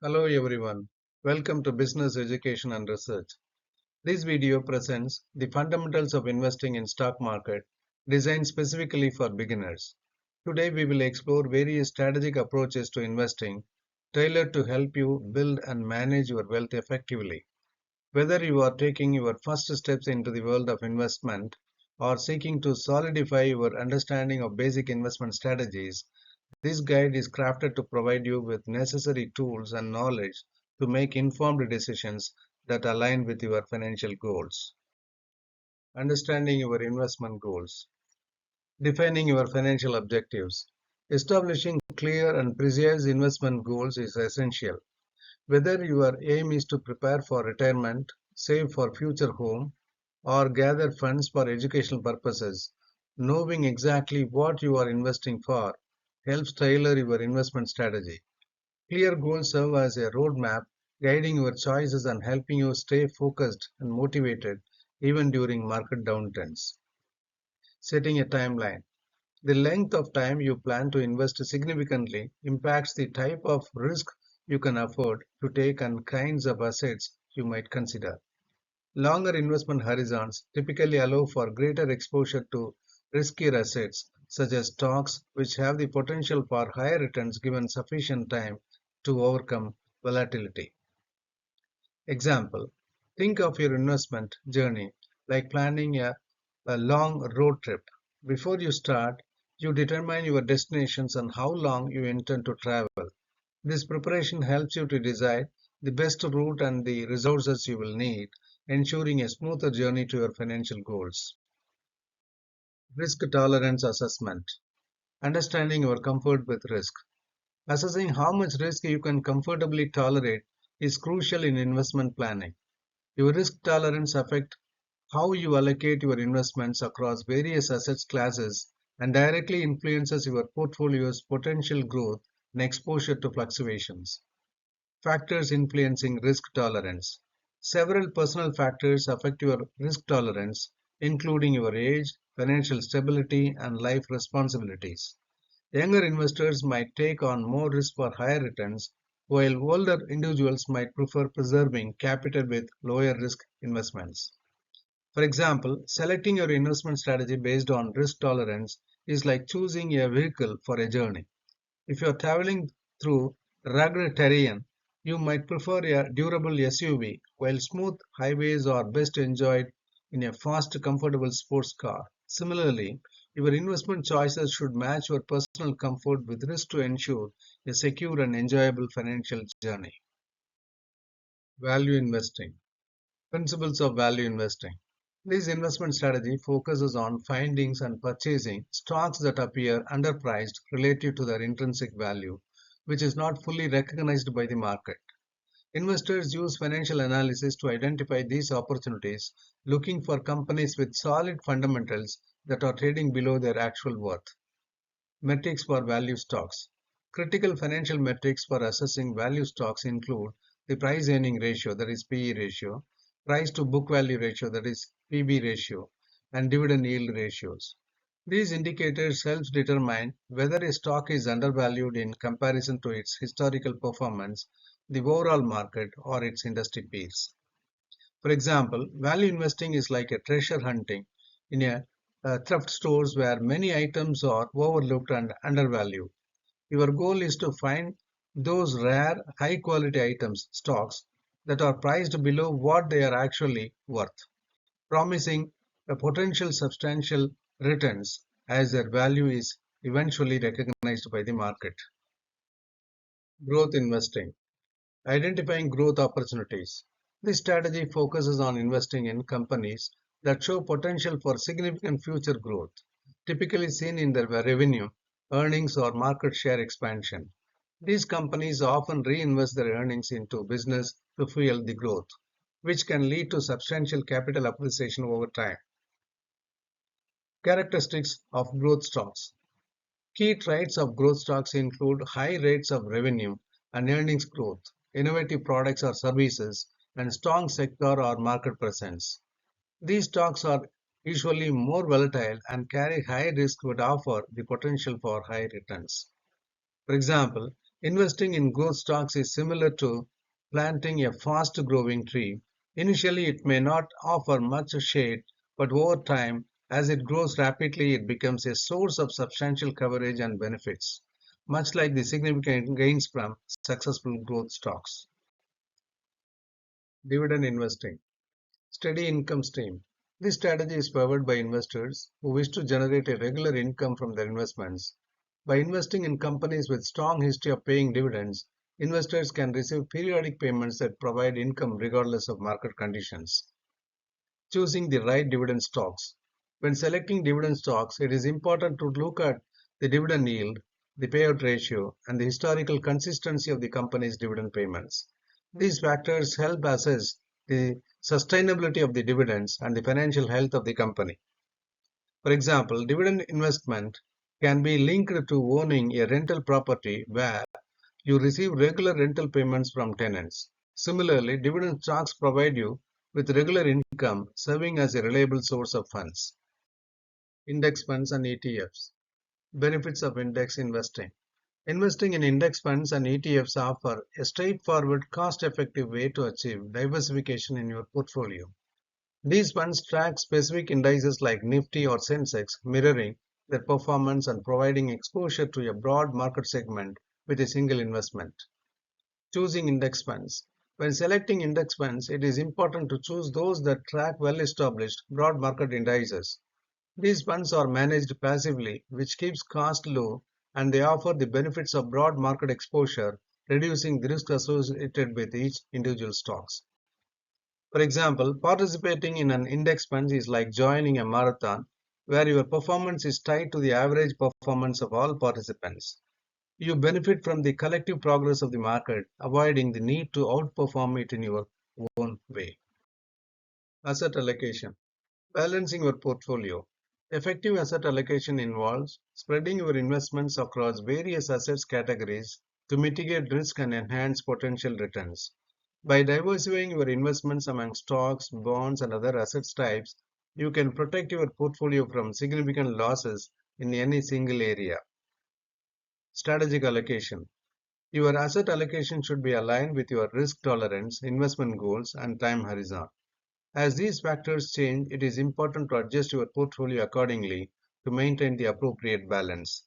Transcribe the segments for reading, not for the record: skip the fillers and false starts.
Hello everyone. Welcome to Business Education and Research. This video presents the fundamentals of investing in stock market designed specifically for beginners. Today we will explore various strategic approaches to investing tailored to help you build and manage your wealth effectively. Whether you are taking your first steps into the world of investment or seeking to solidify your understanding of basic investment strategies, this guide is crafted to provide you with necessary tools and knowledge to make informed decisions that align with your financial goals. Understanding your investment goals. Defining your financial objectives. Establishing clear and precise investment goals is essential. Whether your aim is to prepare for retirement, save for future home, or gather funds for educational purposes, knowing exactly what you are investing for helps tailor your investment strategy. Clear goals serve as a roadmap, guiding your choices and helping you stay focused and motivated even during market downturns. Setting a timeline. The length of time you plan to invest significantly impacts the type of risk you can afford to take and kinds of assets you might consider. Longer investment horizons typically allow for greater exposure to riskier assets, such as stocks, which have the potential for higher returns given sufficient time to overcome volatility. Example: think of your investment journey like planning a long road trip. Before you start, you determine your destinations and how long you intend to travel. This preparation helps you to decide the best route and the resources you will need, ensuring a smoother journey to your financial goals. Risk tolerance assessment. Understanding your comfort with risk. Assessing how much risk you can comfortably tolerate is crucial in investment planning. Your risk tolerance affects how you allocate your investments across various asset classes and directly influences your portfolio's potential growth and exposure to fluctuations. Factors influencing risk tolerance. Several personal factors affect your risk tolerance, including your age, financial stability, and life responsibilities. Younger investors might take on more risk for higher returns, while older individuals might prefer preserving capital with lower risk investments. For example, selecting your investment strategy based on risk tolerance is like choosing a vehicle for a journey. If you are traveling through rugged terrain, you might prefer a durable SUV, while smooth highways are best enjoyed in a fast, comfortable sports car. Similarly, your investment choices should match your personal comfort with risk to ensure a secure and enjoyable financial journey. Value investing. Principles of value investing. This investment strategy focuses on finding and purchasing stocks that appear underpriced relative to their intrinsic value, which is not fully recognized by the market. Investors use financial analysis to identify these opportunities, looking for companies with solid fundamentals that are trading below their actual worth. Metrics for value stocks. Critical financial metrics for assessing value stocks include the price earning ratio, that is PE ratio, price to book value ratio, that is PB ratio, and dividend yield ratios. These indicators help determine whether a stock is undervalued in comparison to its historical performance, the overall market, or its industry peers. For example, value investing is like a treasure hunting in a thrift stores where many items are overlooked and undervalued. Your goal is to find those rare, high quality items, stocks, that are priced below what they are actually worth, promising a potential substantial returns as their value is eventually recognized by the market. Growth investing. Identifying growth opportunities. This strategy focuses on investing in companies that show potential for significant future growth, typically seen in their revenue, earnings, or market share expansion. These companies often reinvest their earnings into business to fuel the growth, which can lead to substantial capital appreciation over time. Characteristics of growth stocks. Key traits of growth stocks include high rates of revenue and earnings growth, innovative products or services, and strong sector or market presence. These stocks are usually more volatile and carry high risk but offer the potential for high returns. For example, Investing in growth stocks is similar to planting a fast-growing tree. Initially, it may not offer much shade, but over time, as it grows rapidly, it becomes a source of substantial coverage and benefits, much like the significant gains from successful growth stocks. Dividend investing. Steady income stream. This strategy is favored by investors who wish to generate a regular income from their investments. By investing in companies with strong history of paying dividends, investors can receive periodic payments that provide income regardless of market conditions. Choosing the right dividend stocks. When selecting dividend stocks, it is important to look at the dividend yield, the payout ratio, and the historical consistency of the company's dividend payments. These factors help assess the sustainability of the dividends and the financial health of the company. For example, dividend investment can be linked to owning a rental property where you receive regular rental payments from tenants. Similarly, dividend stocks provide you with regular income, serving as a reliable source of funds. Index funds and ETFs. Benefits of index investing. Investing in index funds and ETFs offer a straightforward, cost-effective way to achieve diversification in your portfolio. These funds track specific indices like Nifty or Sensex, mirroring their performance and providing exposure to a broad market segment with a single investment. Choosing index funds. When selecting index funds, it is important to choose those that track well-established broad market indices. These funds are managed passively, which keeps cost low, and they offer the benefits of broad market exposure, reducing the risk associated with each individual stocks. For example, participating in an index fund is like joining a marathon where your performance is tied to the average performance of all participants. You benefit from the collective progress of the market, avoiding the need to outperform it in your own way. Asset allocation. Balancing your portfolio. Effective asset allocation involves spreading your investments across various assets categories to mitigate risk and enhance potential returns. By diversifying your investments among stocks, bonds, and other asset types, you can protect your portfolio from significant losses in any single area. Strategic allocation. Your asset allocation should be aligned with your risk tolerance, investment goals, and time horizon. As these factors change, it is important to adjust your portfolio accordingly to maintain the appropriate balance.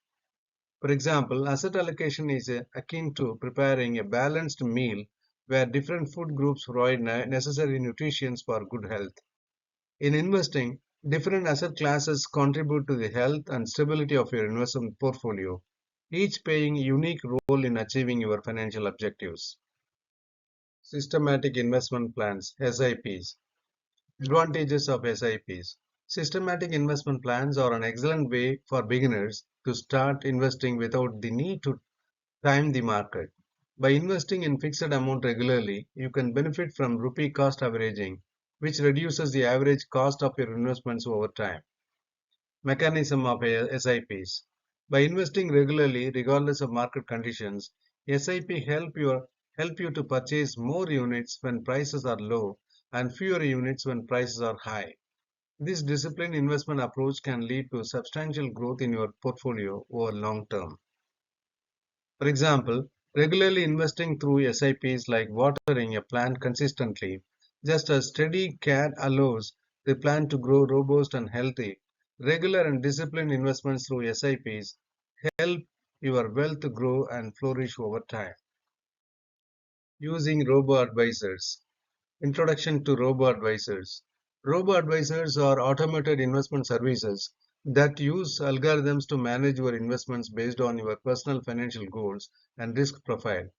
For example, asset allocation is akin to preparing a balanced meal where different food groups provide necessary nutrition for good health. In investing, different asset classes contribute to the health and stability of your investment portfolio, each playing a unique role in achieving your financial objectives. Systematic investment plans, SIPs. Advantages of SIPs. Systematic investment plans are an excellent way for beginners to start investing without the need to time the market. By investing in fixed amount regularly, you can benefit from rupee cost averaging, which reduces the average cost of your investments over time. Mechanism of SIPs. By investing regularly, regardless of market conditions, SIP help you to purchase more units when prices are low and fewer units when prices are high. This disciplined investment approach can lead to substantial growth in your portfolio over long term. For example, regularly investing through SIPs like watering a plant consistently, just as steady care allows the plant to grow robust and healthy. Regular and disciplined investments through SIPs help your wealth grow and flourish over time. Using robo-advisors. Introduction to robo-advisors. Robo-advisors are automated investment services that use algorithms to manage your investments based on your personal financial goals and risk profile.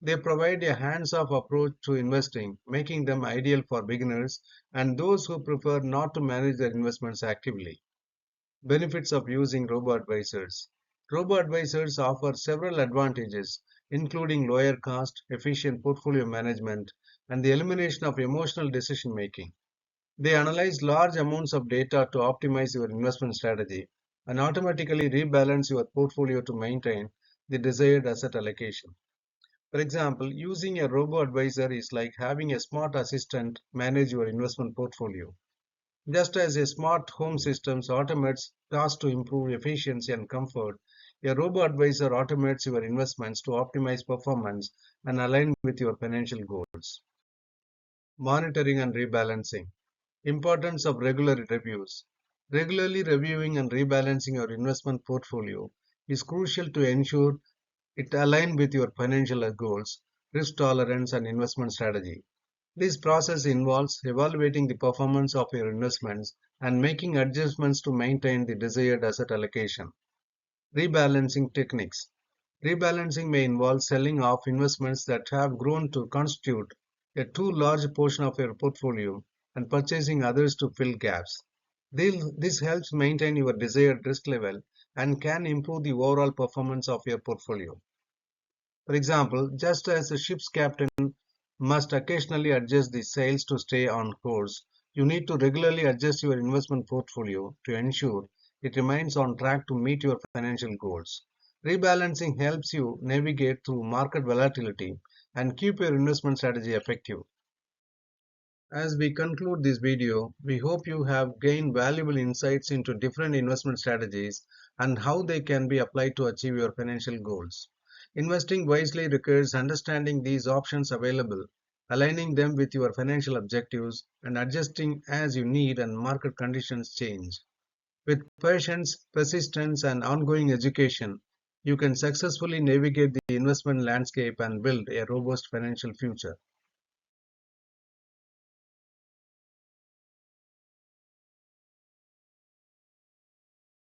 They provide a hands-off approach to investing, making them ideal for beginners and those who prefer not to manage their investments actively. Benefits of using robo-advisors. Robo-advisors offer several advantages, including lower cost, efficient portfolio management, and the elimination of emotional decision making. They analyze large amounts of data to optimize your investment strategy and automatically rebalance your portfolio to maintain the desired asset allocation. For example, using a robo-advisor is like having a smart assistant manage your investment portfolio. Just as a smart home system automates tasks to improve efficiency and comfort, A robo-advisor automates your investments to optimize performance and align with your financial goals. Monitoring and rebalancing. Importance of regular reviews. Regularly reviewing and rebalancing your investment portfolio is crucial to ensure it aligns with your financial goals, risk tolerance, and investment strategy. This process involves evaluating the performance of your investments and making adjustments to maintain the desired asset allocation. Rebalancing techniques. Rebalancing may involve selling off investments that have grown to constitute a too large portion of your portfolio and purchasing others to fill gaps. This helps maintain your desired risk level and can improve the overall performance of your portfolio. For example, just as a ship's captain must occasionally adjust the sails to stay on course, you need to regularly adjust your investment portfolio to ensure it remains on track to meet your financial goals. Rebalancing helps you navigate through market volatility and keep your investment strategy effective. As we conclude this video, we hope you have gained valuable insights into different investment strategies and how they can be applied to achieve your financial goals. Investing wisely requires understanding these options available, aligning them with your financial objectives, and adjusting as you need and market conditions change. With patience, persistence, and ongoing education, you can successfully navigate the investment landscape and build a robust financial future.